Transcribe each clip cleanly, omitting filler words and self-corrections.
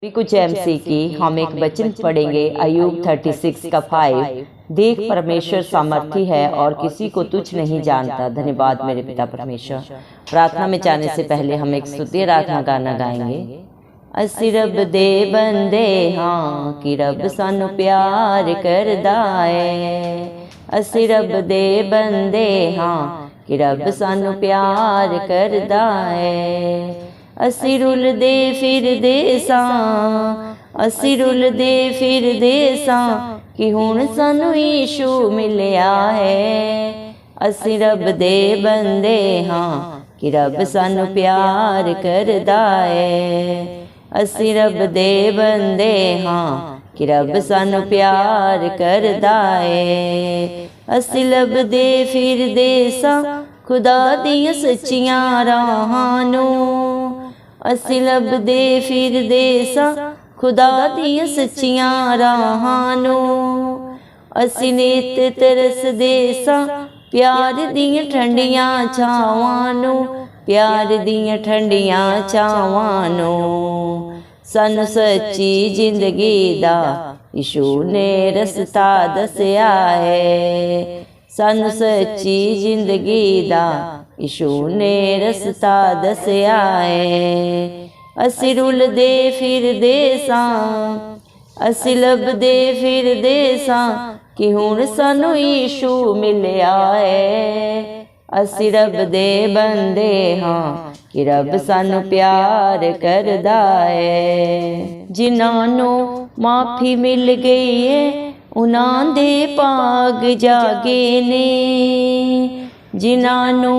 भी कुछ एमसी की हम एक वचन पढ़ेंगे अय्यूब 36 का 5। देख परमेश्वर सामर्थी है और किसी को तुच्छ नहीं जानता। धन्यवाद मेरे पिता परमेश्वर। प्रार्थना में जाने से पहले हम एक स्तुति आराधना गाना गाएंगे। असी रब दे बंदे हाँ कि रब सानू प्यार करदा है। असी रब दे बंदे हाँ कि रब सानू प्यार करदा है। असी रुलदे फिरदे सां, असी रुलदे फिरदे सां कि हुण सानू यीशु मिलिया है। असी रब दे बंदे हाँ कि रब सानू प्यार करदा है। असी रब दे बंदे हाँ कि रब सानू प्यार करदा है। असी लभदे फिरदे सां खुदा दियां सच्चियां राहां नूं। असी लभदे फिरदे सां खुदा दियां सच्चियां राहां नूं। असी नित तरसदे सां प्यार दियां ठंडियां छावां नूं, प्यार दियां ठंडियां छावां नूं। सानू सच्ची जिंदगी दा यीशु ने रस्ता दस्या है। सानू सच्ची जिंदगी दा यीशु ने रस्ता दस्या है। असी रुलदे फिरदे सां, असी लभदे फिरदे सां कि हुण सानू यीशु मिलिया है। असी रब दे बंदे हाँ कि रब सानू प्यार करदा है। जिन्हां नू माफ़ी मिल गई है उन्हां दे भाग जागे ने। जिन्हां नू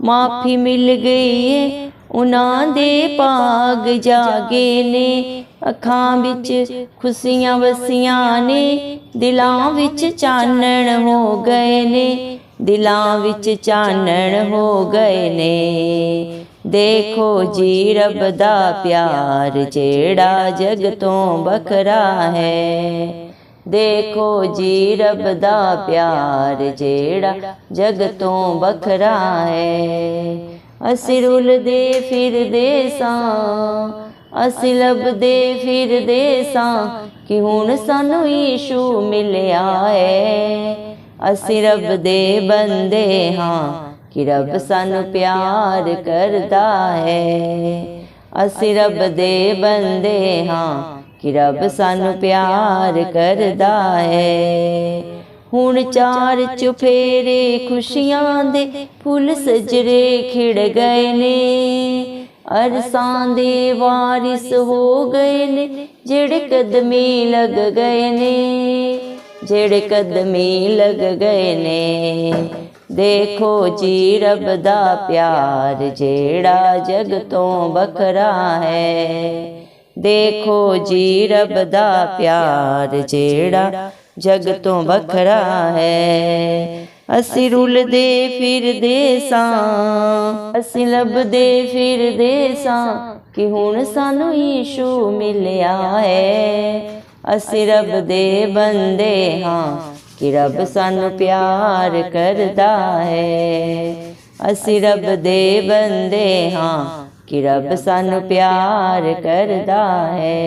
माफ़ी मिल गई है उन्हां दे भाग जागे ने। अखां विच खुशियां वसियां ने, दिलां विच चानण हो गए ने, दिलां विच चानण हो गए ने। देखो जी रब दा प्यार जेड़ा जग तो बखरा है। देखो जी रब दा प्यार जेड़ा जग तो बखरा है। असी रुलदे फिरदे सां, असी लभदे फिरदे सां कि हुण सानू यीशु मिलिया है। असी रब दे बंदे हाँ कि रब सानू प्यार करदा है। असी रब दे बंदे हाँ कि रब सानू प्यार करदा है। हुण चार चुफेरे खुशियां दे फुल सजरे खिड़ गए ने। अरसां दे वारिस हो गए ने जेड़े कदमी लग गए ने, जेड़े कदमी लग गए ने। देखो जी रब दा प्यार जेड़ा जग तो बखरा है। देखो जी रब दा प्यार जेड़ा जग तो बखरा है। असी रुलदे फिरदे सां, असी लभदे फिरदे सां कि हुण सानू यीशु मिलिया है। असी रब दे बंदे हाँ कि रब सानू प्यार करदा है। असी रब दे बंदे हाँ कि रब सानू प्यार करदा है।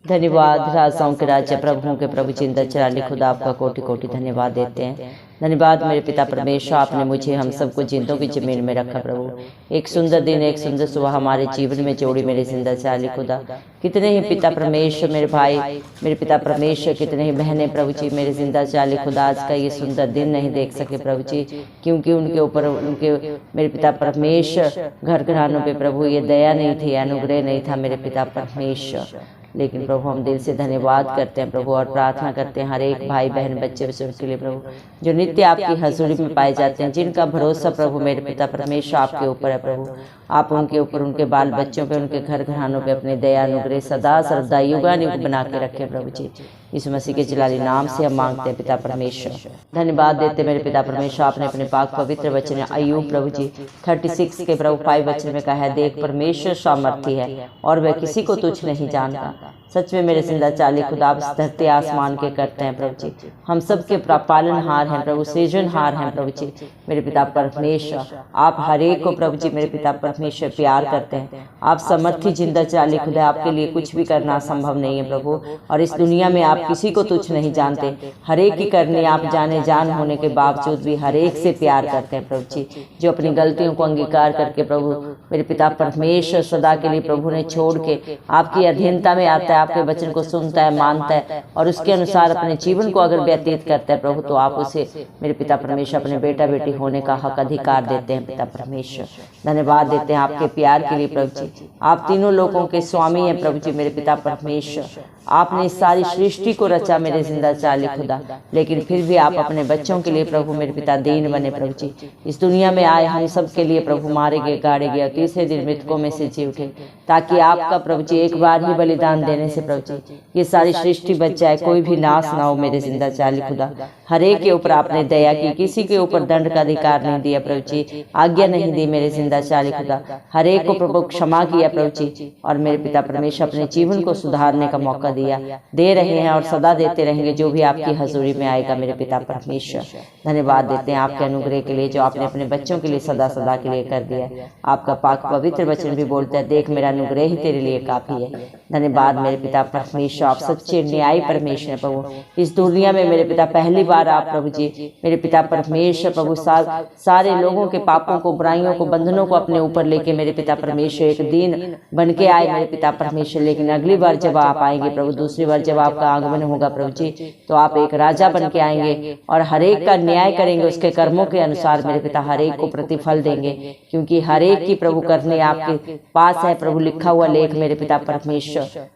धन्यवाद राजाओं के राजा प्रभुओं के प्रभु जिंदा चराली खुदा आपका कोटि कोटि धन्यवाद देते हैं। धन्यवाद मेरे पिता परमेश्वर, आपने मुझे हम सबको जिंदों की जमीन में रखा प्रभु। एक सुंदर दिन, एक सुंदर सुबह हमारे जीवन में जोड़ी मेरे जिंदा चराली खुदा। कितने ही पिता परमेश्वर मेरे भाई, मेरे पिता परमेश्वर, कितने ही बहनें प्रभु जी मेरे जिंदा चराली खुदा आज का ये सुंदर दिन नहीं देख सके प्रभु जी, क्योंकि उनके ऊपर उनके मेरे पिता परमेश्वर घर घरानों पे प्रभु ये दया नहीं थी, अनुग्रह नहीं था मेरे पिता परमेश्वर। लेकिन प्रभु हम दिल से धन्यवाद करते हैं प्रभु और प्रार्थना करते हैं हर एक भाई बहन बच्चे बच्चों के लिए प्रभु जो नित्य आपकी हजूरी में पाए जाते हैं, जिनका भरोसा प्रभु मेरे पिता परमेश्वर आपके ऊपर है प्रभु। आप उनके ऊपर, उनके बाल बच्चों पे, उनके घर घरानों पे अपने दया अनुग्रह सदा सर्वदा युगानुग बना के रखे प्रभु जी। यीशु मसीह के जलाली नाम से हम मांगते हैं पिता परमेश्वर। धन्यवाद देते मेरे पिता परमेश्वर, आपने अपने पाक पवित्र वचन अय्यूब प्रभु जी 36 के प्रभु 5 वचन में कहा है, देख परमेश्वर सामर्थी है और वह किसी को तुच्छ नहीं जानता। सच में मेरे जिंदा चाली खुदा आप इस धरती आसमान के करते हैं प्रभु जी। हम सबके पालनहार हैं प्रभु, सृजनहार हैं प्रभु जी। मेरे पिता परमेश्वर, आप हर एक को प्रभु जी मेरे पिता परमेश्वर प्यार करते हैं। आप समर्थी जिंदा चाली खुदा, आपके लिए कुछ भी करना संभव नहीं है प्रभु। और इस दुनिया में आप किसी को तुच्छ नहीं जानते, हर एक की करनी आप जाने जान होने के बावजूद भी हर एक से प्यार करते हैं प्रभु जी। जो अपनी गलतियों को अंगीकार करके प्रभु मेरे पिता परमेश्वर सदा के लिए प्रभु ने छोड़ के आपकी अधीनता में आता है, आपके वचन को सुनता है, मानता है और उसके अनुसार अपने जीवन को अगर व्यतीत करता है प्रभु, तो आप उसे मेरे पिता परमेश्वर अपने बेटा बेटी होने का हक अधिकार देते हैं पिता परमेश्वर। धन्यवाद देते हैं आपके प्यार के लिए प्रभु जी। आप तीनों लोगों के स्वामी हैं प्रभु जी मेरे पिता परमेश्वर। आपने इस सारी सृष्टि को रचा मेरे जिंदा चाली खुदा, लेकिन फिर भी आप अपने बच्चों के लिए प्रभु मेरे पिता दीन बने प्रभु जी। इस दुनिया में आए हम सब के लिए प्रभु मारे गए, गाड़े गए, तीसरे दिन मृतकों में से जी उठे, ताकि आपका प्रभु जी एक बार ही बलिदान देने से प्रभु जी ये सारी सृष्टि बच जाए, कोई भी नाश ना हो मेरे जिंदा चाली खुदा। हर एक के ऊपर आपने दया की, किसी के ऊपर दंड का अधिकार नहीं दिया प्रभु जी, आज्ञा नहीं दी मेरे जिंदा चाली खुदा। हर एक को प्रभु क्षमा किया प्रभु जी, और मेरे पिता परमेश्वर अपने जीवन को सुधारने का मौका दिया, दे रहे हैं और सदा देते रहेंगे जो भी आपकी हजूरी में आएगा मेरे पिता परमेश्वर। धन्यवाद देते हैं आपके अनुग्रह के लिए जो आपने अपने बच्चों के लिए सदा सदा के लिए कर दिया। आपका पाक पवित्र वचन भी बोलता है, देख मेरा अनुग्रह ही तेरे लिए काफी है। धन्यवाद मेरे पिता परमेश्वर, आप सच्चे न्यायी परमेश्वर हैं प्रभु। इस दुनिया में मेरे पिता पहली बार आप प्रभु जी मेरे पिता परमेश्वर प्रभु सारे लोगों के पापों को, बुराइयों को, बंधनों को अपने ऊपर लेके मेरे पिता परमेश्वर एक दिन बन के आए मेरे पिता परमेश्वर। लेकिन अगली बार जब आप आएंगे प्रभु, दूसरी बार जब आपका आगमन होगा प्रभु जी, तो आप एक राजा बन के आएंगे और हर एक का न्याय करेंगे, उसके कर्मों के अनुसार मेरे पिता हर एक को प्रतिफल देंगे, क्योंकि हर एक की प्रभु करने आपके पास है प्रभु लिखा हुआ लेख मेरे पिता परमेश्वर।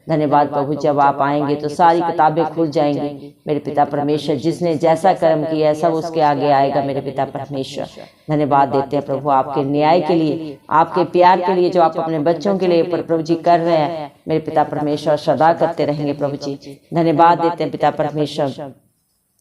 धन्यवाद प्रभु, जब आप आएंगे तो सारी किताबें खुल जाएंगी मेरे पिता परमेश्वर। जिसने जैसा कर्म किया सब उसके आगे आएगा मेरे पिता परमेश्वर। धन्यवाद देते हैं प्रभु आपके न्याय के लिए, आपके प्यार के लिए जो आप अपने बच्चों के लिए प्रभु जी कर रहे हैं मेरे पिता परमेश्वर, सदा करते रहेंगे प्रभु जी। धन्यवाद देते हैं पिता परमेश्वर।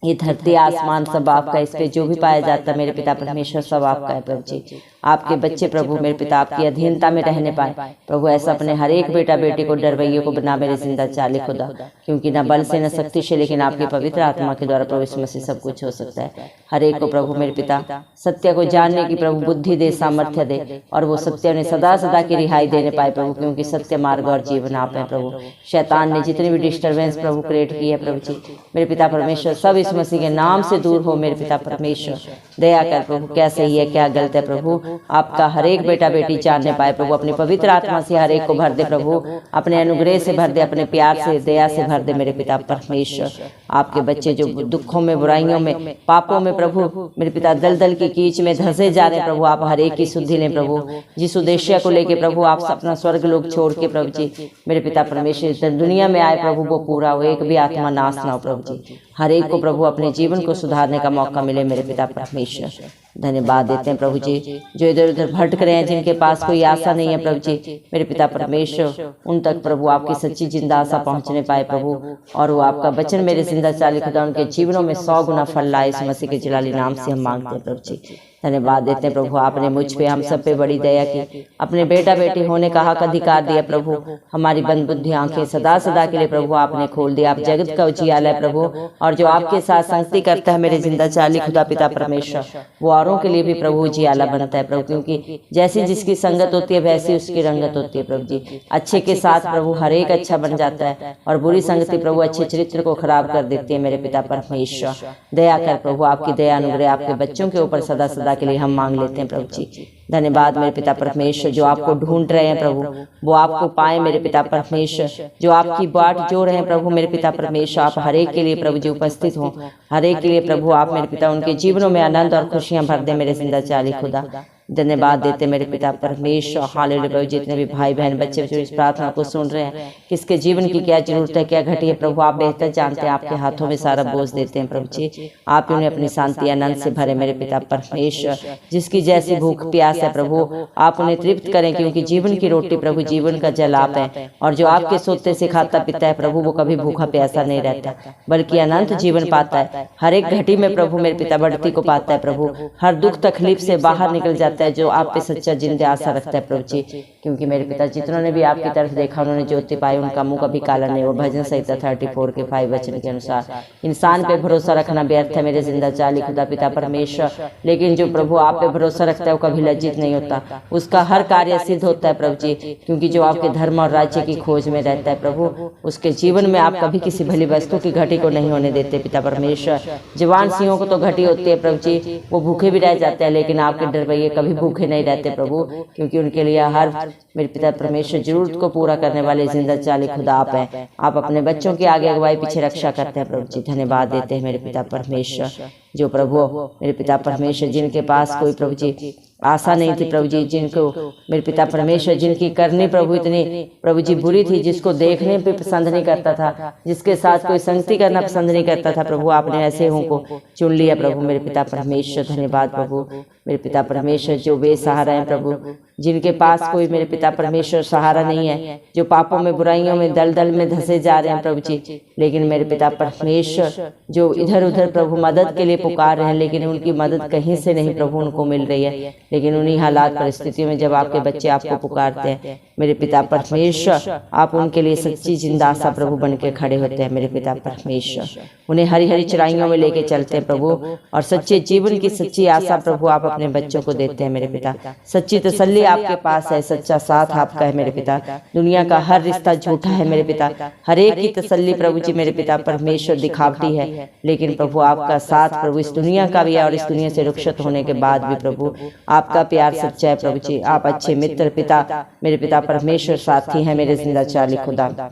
ये धरती आसमान सब आपका, इस पे जो भी पाया जाता है मेरे पिता परमेश्वर सब आपका है प्रभु जी। आपके बच्चे प्रभु मेरे पिता आपकी अधीनता में रहने पाए प्रभु, ऐसा अपने हर एक बेटा बेटी को डरवैये को बना मेरे जिंदा चाली खुदा, क्योंकि न बल से न शक्ति से लेकिन आपकी पवित्र आत्मा के द्वारा प्रभु यीशु मसीह सब कुछ हो सकता है। हर एक को प्रभु मेरे पिता सत्य को जानने की प्रभु बुद्धि दे, सामर्थ्य दे, और वो सत्य उन्हें सदा सदा की रिहाई देने पाए प्रभु, क्योंकि सत्य मार्ग और जीवन आप है प्रभु। शैतान ने जितनी भी डिस्टर्बेंस प्रभु क्रिएट की है प्रभु जी मेरे पिता परमेश्वर, सब इस मसीह के नाम से दूर हो मेरे पिता परमेश्वर। दया कर प्रभु, क्या सही है क्या गलत है प्रभु, आपका हर एक बेटा बेटी जानने पाए प्रभु। अपनी पवित्र आत्मा से हर एक को भर दे प्रभु, अपने अनुग्रह से भर दे, अपने प्यार से दया से भर दे मेरे पिता परमेश्वर। आपके बच्चे जो दुखों में, बुराइयों में, पापों में प्रभु मेरे पिता दलदल की कीच में धंसे जा रहे प्रभु, आप हर एक की शुद्धि लें प्रभु। जिस उद्देश्य को लेके प्रभु आप अपना स्वर्ग लोग छोड़ के प्रभु जी मेरे पिता परमेश्वर दुनिया में आए प्रभु, वो पूरा हो, एक भी आत्मा नाश ना हो प्रभु जी। हर एक को प्रभु अपने जीवन को सुधारने का मौका मिले मेरे पिता परमेश्वर। धन्यवाद देते हैं प्रभु जी जो इधर उधर भटक रहे हैं, जिनके पास कोई आशा नहीं है प्रभु जी मेरे पिता परमेश्वर, उन तक प्रभु आपकी सच्ची जिंदा आशा पहुंचने पाए प्रभु, और वो आपका वचन मेरे जिंदा चाली खुदा उनके जीवनों में 100 गुना फल लाए। इस मसीह के जलाली नाम से हम मांगते हैं प्रभु जी। धन्यवाद देते हैं प्रभु, आपने मुझ पे हम सब पे बड़ी दया की, अपने बेटा बेटी होने का हक अधिकार दिया प्रभु। हमारी बंद बुद्धि आंखें सदा सदा के लिए प्रभु आपने खोल दिया। आप जगत का उजियाला है प्रभु, और जो आपके साथ संगति करता है मेरे जिंदा चाली खुदा पिता परमेश्वर, वो औरों के लिए भी प्रभु उजियाला बनता है प्रभु, क्योंकि जैसी जिसकी संगत होती है वैसी उसकी रंगत होती है प्रभु जी। अच्छे के साथ प्रभु हर एक अच्छा बन जाता है, और बुरी संगति प्रभु अच्छे चरित्र को खराब कर देती है मेरे पिता परमेश्वर। दया कर प्रभु, आपकी दया अनुग्रह आपके बच्चों के ऊपर सदा सदा के लिए हम मांग लेते हैं प्रभु जी। धन्यवाद मेरे पिता परमेश्वर, जो आपको ढूंढ रहे हैं प्रभु वो आपको पाए मेरे पिता परमेश्वर, जो आपकी बाट जो रहे हैं प्रभु मेरे पिता परमेश्वर, आप हर एक के लिए प्रभु जी उपस्थित हो, हर एक के लिए प्रभु आप मेरे पिता उनके जीवनों में आनंद और खुशियां भर दे मेरे जिंदा चाली खुदा। धन्यवाद देते मेरे पिता परमेश्वर। हालेलुया प्रभु, जितने भी भाई बहन बच्चे जो इस प्रार्थना को सुन रहे हैं, किसके जीवन की क्या जरूरत है, क्या घटी है प्रभु आप बेहतर जानते हैं। आपके हाथों में सारा बोझ देते हैं प्रभु जी, आप उन्हें अपनी शांति आनंद से भरे मेरे पिता परमेश्वर। जिसकी जैसी भूख प्यास है प्रभु आप उन्हें तृप्त करें, क्योंकि जीवन की रोटी प्रभु जीवन का जल आप है, और जो आपके सोते से खाता पीता है प्रभु वो कभी भूखा प्यासा नहीं रहता, बल्कि अनंत जीवन पाता है। हर एक घटी में प्रभु मेरे पिता बढ़ती को पाता है प्रभु, हर दुख तकलीफ से बाहर निकल जाता रहता है जो आप पे सच्चा जिंदा आशा रखता है प्रभु जी, क्योंकि मेरे पिता जिन्होंने ने भी आपकी तरफ देखा उन्होंने ज्योति पाई, उनका मुंह कभी काला नहीं हुआ। भजन संहिता 34 के 5 वचन के अनुसार इंसान पे भरोसा रखना व्यर्थ है मेरे जिंदा चाली खुदा पिता परमेश्वर, लेकिन जो प्रभु आप पे भरोसा रखता है वो कभी लज्जित नहीं होता, उसका हर कार्य सिद्ध होता है प्रभु जी, क्योंकि जो आपके धर्म और राज्य की खोज में रहता है प्रभु, उसके जीवन में आप कभी किसी भली वस्तु की घटी को नहीं होने देते पिता परमेश्वर। जवान सिंहों को तो घटी होती है प्रभु जी, वो भूखे भी रह जाते हैं, लेकिन आपके डरवैये कभी भूखे नहीं रहते प्रभु, क्योंकि उनके लिए हर मेरे पिता परमेश्वर जरूरत को पूरा करने वाले जिंदा चाली खुदा आप हैं। आप अपने बच्चों के आगे अगुवाई पीछे रक्षा करते हैं प्रभु जी, धन्यवाद देते हैं मेरे पिता परमेश्वर। जो प्रभु मेरे पिता परमेश्वर जिनके पास कोई प्रभु जी आशा नहीं थी प्रभु जी, जिनको मेरे पिता परमेश्वर जिनकी करनी प्रभु इतनी प्रभु जी बुरी थी, जिसको देखने पे पसंद नहीं करता था, जिसके साथ कोई संगति करना पसंद नहीं करता था प्रभु, आपने ऐसे हों को चुन लिया प्रभु मेरे पिता परमेश्वर। धन्यवाद प्रभु मेरे पिता परमेश्वर। जो बेसहारा हैं प्रभु, जिनके पास कोई मेरे पिता परमेश्वर सहारा नहीं है, जो पापों में बुराइयों में दलदल में धंसे जा रहे हैं प्रभु जी, लेकिन मेरे पिता परमेश्वर जो इधर उधर प्रभु मदद के लिए पुकार रहे हैं, लेकिन उनकी मदद कहीं से नहीं प्रभु उनको मिल रही है, लेकिन उन्हीं हालात परिस्थितियों में जब आपके बच्चे आपको पुकारते हैं मेरे पिता परमेश्वर, आप उनके लिए सच्ची जिंदा आशा प्रभु बन के खड़े होते हैं मेरे पिता परमेश्वर। उन्हें हरी हरी चराइयों में लेके चलते हैं प्रभु, और सच्चे जीवन की सच्ची आशा प्रभु आप अपने बच्चों को देते हैं मेरे पिता। सच्ची तसल्ली आपके पास है, सच्चा साथ आपका है मेरे पिता। दुनिया का हर रिश्ता झूठा है मेरे पिता, हर एक की तसल्ली प्रभु जी मेरे पिता परमेश्वर दिखावटी है, लेकिन प्रभु आपका साथ प्रभु इस दुनिया का भी है, और इस दुनिया से रुखसत होने के बाद भी प्रभु आपका प्यार सच्चा है प्रभु जी। आप अच्छे मित्र पिता मेरे पिता परमेश्वर साथी हैं मेरे जिंदा चाली खुदा,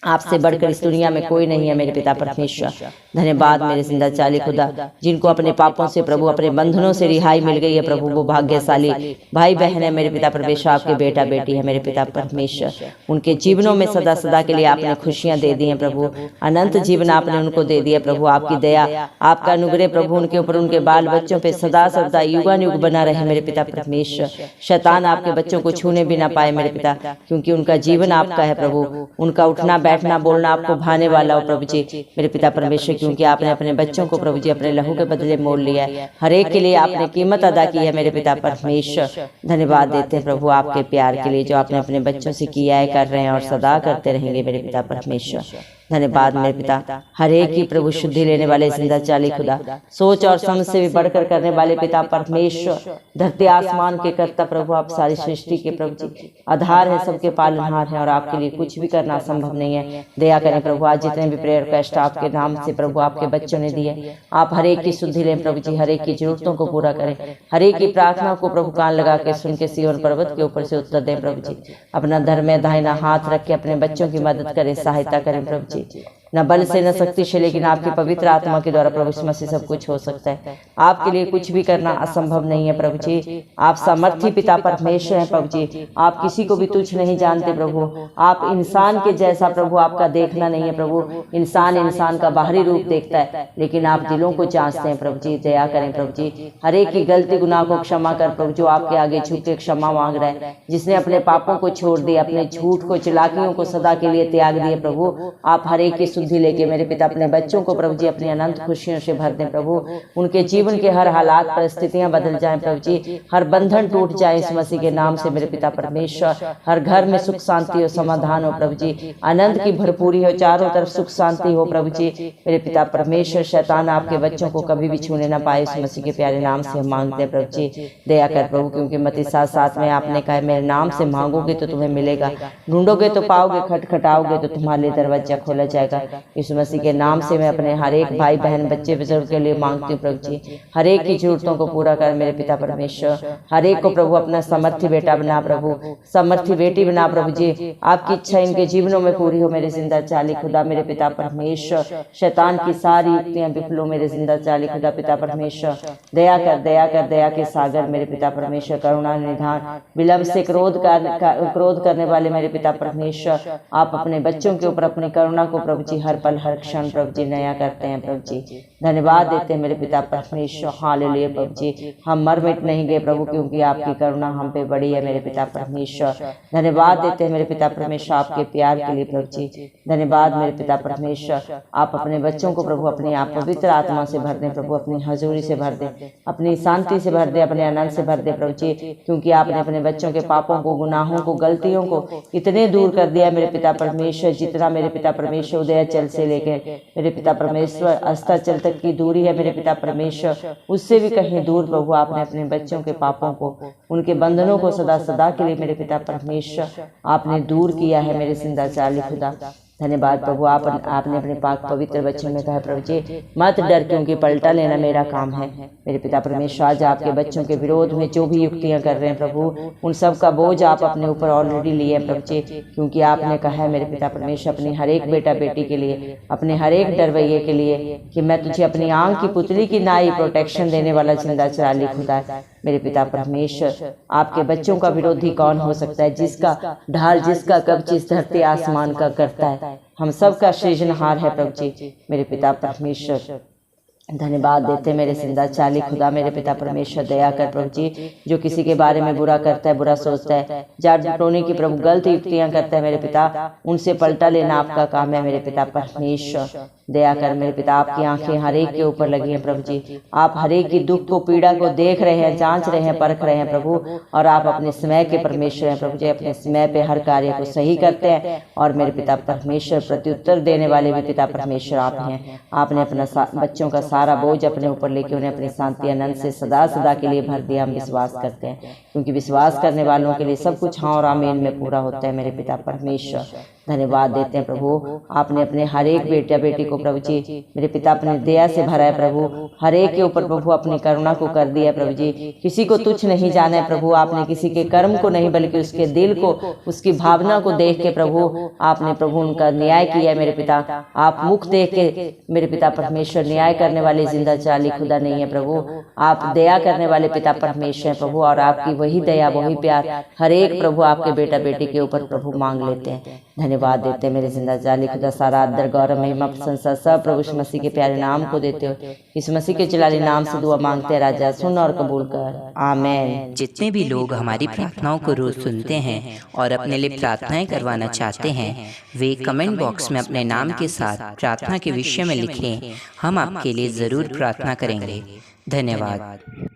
आपसे बढ़कर इस दुनिया में कोई नहीं है मेरे पिता परमेश्वर। धन्यवाद मेरे जिंदा चाली खुदा, जिनको अपने पापों से प्रभु अपने बंधनों से रिहाई मिल गई है प्रभु, वो भाग्यशाली भाई बहन है मेरे पिता परमेश्वर, आपके बेटा बेटी है मेरे पिता परमेश्वर। उनके जीवनों में सदा सदा के लिए आपने खुशियां दे दी हैं प्रभु, अनंत जीवन आपने उनको दे दिया प्रभु। आपकी दया आपका अनुग्रह प्रभु उनके ऊपर उनके बाल बच्चों पे सदा सदा युगानुयुग बना रहे मेरे पिता परमेश्वर। शैतान आपके बच्चों को छूने भी ना पाए मेरे पिता, क्योंकि उनका जीवन आपका है प्रभु, उनका उठना बैठना बोलना आपको भाने वाला हो प्रभु जी मेरे पिता परमेश्वर, क्योंकि आपने अपने बच्चों को प्रभु जी अपने लहू के बदले मोल लिया है, हर एक के लिए आपने कीमत अदा की है मेरे पिता परमेश्वर। धन्यवाद देते हैं प्रभु आपके प्यार के लिए जो आपने अपने बच्चों से किया है, कर रहे हैं और सदा करते रहेंगे मेरे पिता परमेश्वर। धन्यवाद मेरे पिता। हर एक की प्रभु शुद्धि लेने वाले जिंदा चाली खुदा, सोच और समझ से भी बढ़कर करने वाले पिता परमेश्वर, धरती आसमान के कर्ता प्रभु, आप सारी सृष्टि के प्रभु जी आधार है, सबके पालनहार हैं, और आपके लिए कुछ भी करना असंभव नहीं है। दया करें प्रभु, आज जितने भी प्रेयर रिक्वेस्ट आपके नाम से प्रभु आपके बच्चों ने दिए, आप हर एक की शुद्धि लें प्रभु जी, हर एक की जरूरतों को पूरा करें, हर एक की प्रार्थना को प्रभु कान लगा के सुन के सिय्योन पर्वत के ऊपर से उत्तर दें प्रभु जी। अपना धर्म में दाहिना हाथ रख के अपने बच्चों की मदद करें, सहायता करें प्रभु जी। न बल से न शक्ति से, लेकिन आपकी पवित्र आत्मा के द्वारा प्रभु यीशु मसीह सब कुछ हो सकता है। आपके लिए कुछ भी करना असंभव नहीं है प्रभु जी। आप सामर्थी पिता परमेश्वर हैं प्रभु जी, आप किसी को भी तुच्छ नहीं जानते प्रभु। आप इंसान के जैसा प्रभु आपका देखना नहीं है प्रभु, इंसान का बाहरी रूप देखता है, लेकिन आप दिलों को जांचते हैं प्रभु जी। दया करें प्रभु जी, हर एक की गलती गुनाह को क्षमा कर प्रभु, जो आपके आगे झुक के क्षमा मांग रहा है, जिसने अपने पापों को छोड़ दिया, अपने झूठ को चालाकियों को सदा के लिए त्याग दिए प्रभु। आप हर एक की शुद्धि लेके मेरे पिता अपने बच्चों को प्रभु जी अपनी अनंत खुशियों से भर दें प्रभु। उनके जीवन के हर हालात परिस्थितियां बदल जाएं प्रभु जी, हर बंधन टूट जाए इस मसीह के नाम से मेरे पिता परमेश्वर। हर घर में सुख शांति और समाधान हो प्रभु जी, आनंद की भरपूरी हो, चारों तरफ सुख शांति हो प्रभु जी मेरे पिता परमेश्वर। शैतान आपके बच्चों को कभी भी छूने ना पाए, इस मसीह के प्यारे नाम से हम मांगते हैं प्रभु जी। दया कर प्रभु, क्योंकि मत्ती 7:7 में आपने कहा मेरे नाम से मांगोगे तो तुम्हें मिलेगा, ढूंढोगे तो पाओगे, खटखटाओगे तो तुम्हारे लिए दरवाजा खोला जाएगा। इस मसीह के नाम से मैं अपने हर एक भाई बहन बच्चे बुजुर्ग के लिए मांगती हूँ प्रभु जी, हर एक की जरूरतों को पूरा कर मेरे पिता परमेश्वर। हर एक को प्रभु अपना समर्थी बेटा बना प्रभु, समर्थी बेटी बना प्रभु जी। आपकी इच्छा इनके जीवनों में पूरी हो मेरे जिंदा चाली खुदा मेरे पिता परमेश्वर। शैतान की सारी युक्तियां विफल हो मेरे जिंदा चाली खुदा पिता परमेश्वर। दया कर, दया कर, दया के सागर मेरे पिता परमेश्वर। करुणा निधान, विलंब से क्रोध करने वाले मेरे पिता परमेश्वर, आप अपने बच्चों के ऊपर अपनी करुणा को प्रभु जी जी हर पल हर क्षण प्रभु जी नया करते हैं प्रभु जी। धन्यवाद देते हैं मेरे पिता परमेश्वर, हालेलुया प्रभु जी। हम मर मिट नहीं गए प्रभु, क्योंकि आपकी करुणा हम पे बड़ी है मेरे पिता परमेश्वर। धन्यवाद देते हैं मेरे पिता परमेश्वर आपके प्यार के लिए प्रभु जी। धन्यवाद मेरे पिता परमेश्वर, आप अपने बच्चों को प्रभु अपने आप पवित्र आत्मा से भर दें प्रभु, अपनी हजूरी से भर दें, अपनी शांति से भर दें, अपने आनंद से भर दें प्रभु जी, क्योंकि आपने अपने बच्चों के पापों को, गुनाहों को, गलतियों को इतने दूर कर दिया मेरे पिता परमेश्वर। जितना मेरे पिता परमेश्वर उदयाचल से लेके मेरे पिता परमेश्वर अस्ताचल तक की दूरी है मेरे पिता परमेश्वर, उससे भी कहीं दूर प्रभु आपने अपने बच्चों के पापों को, उनके बंधनों को सदा सदा के लिए मेरे पिता परमेश्वर आपने दूर किया है मेरे जिंदा चाली खुदा। धन्यवाद प्रभु, आपने अपने पाक पवित्र बच्चों में कहा प्रभु जी मत डर, क्योंकि पलटा लेना मेरा काम है मेरे पिता परमेश्वर। आज आपके बच्चों के विरोध में जो भी युक्तियां कर रहे हैं प्रभु, उन सब का बोझ आप अपने ऊपर ऑलरेडी लिए हैं प्रभु जी, क्योंकि आपने कहा है मेरे पिता परमेश्वर अपनी हर एक बेटा बेटी के लिए, अपने हर एक डरवैये के लिए कि मैं तुझे अपनी आंख की पुतली की नाई प्रोटेक्शन देने वाला जिंदा चाली खुदा है मेरे पिता परमेश्वर। आपके बच्चों का विरोधी कौन हो सकता है, जिसका ढाल, जिसका कब्ज इस धरती आसमान का करता है। हम सब का सृजनहार है प्रभु जी मेरे पिता परमेश्वर। धन्यवाद देते मेरे जिंदा चाली खुदा मेरे पिता परमेश्वर। दया कर प्रभु जी, जो किसी के बारे में बुरा करता है, बुरा सोचता है, जाट टोने की प्रभु गलत युक्तियां करता है मेरे पिता, उनसे पलटा लेना आपका काम है मेरे पिता परमेश्वर। दया कर मेरे पिता, आपकी आंखें हर एक के ऊपर लगी हैं प्रभु जी, आप हर एक की दुख को, पीड़ा को देख रहे हैं, जांच रहे हैं, परख रहे हैं प्रभु, और आप अपने समय के परमेश्वर हैं प्रभु जी। अपने समय पे हर कार्य को सही करते हैं, और मेरे पिता परमेश्वर प्रत्युत्तर देने वाले भी पिता परमेश्वर आप हैं। आपने अपना बच्चों का सारा बोझ अपने ऊपर लेके उन्हें अपनी शांति आनंद से सदा सदा के लिए भर दिया। हम विश्वास करते हैं, क्योंकि विश्वास करने वालों के लिए सब कुछ हाँ और आमीन में पूरा होता है मेरे पिता परमेश्वर। धन्यवाद देते हैं प्रभु, आपने अपने हर एक बेटा बेटी को प्रभु जी मेरे पिता अपने दया से भरा है प्रभु, हर एक के ऊपर प्रभु अपनी करुणा को कर दिया प्रभु जी। किसी को तुच्छ नहीं जाना है प्रभु, आपने किसी के कर्म को नहीं बल्कि उसके दिल को, उसकी भावना को देख के प्रभु आपने प्रभु उनका न्याय किया है मेरे पिता। आप मुख देख के मेरे पिता परमेश्वर न्याय करने वाले जिंदा चाली खुदा नहीं है प्रभु, आप दया करने वाले पिता परमेश्वर है प्रभु, और आपकी वही दया वही प्यार हर एक प्रभु आपके बेटा बेटी के ऊपर प्रभु मांग लेते हैं। धन्यवाद देते हैं मेरे जिंदा जाली खुदा, सारा आदर गौरव महिमा प्रशंसा सब प्रभु यीशु मसीह के प्यारे नाम को देते हो। यीशु मसीह के जलाली नाम से दुआ मांगते हैं राजा, सुन और कबूल कर, आमीन। जितने भी लोग हमारी प्रार्थनाओं को रोज सुनते हैं और अपने लिए प्रार्थनाएं करवाना चाहते हैं, वे कमेंट बॉक्स में अपने नाम के साथ प्रार्थना के विषय में लिखें, हम आपके लिए जरूर प्रार्थना करेंगे। धन्यवाद।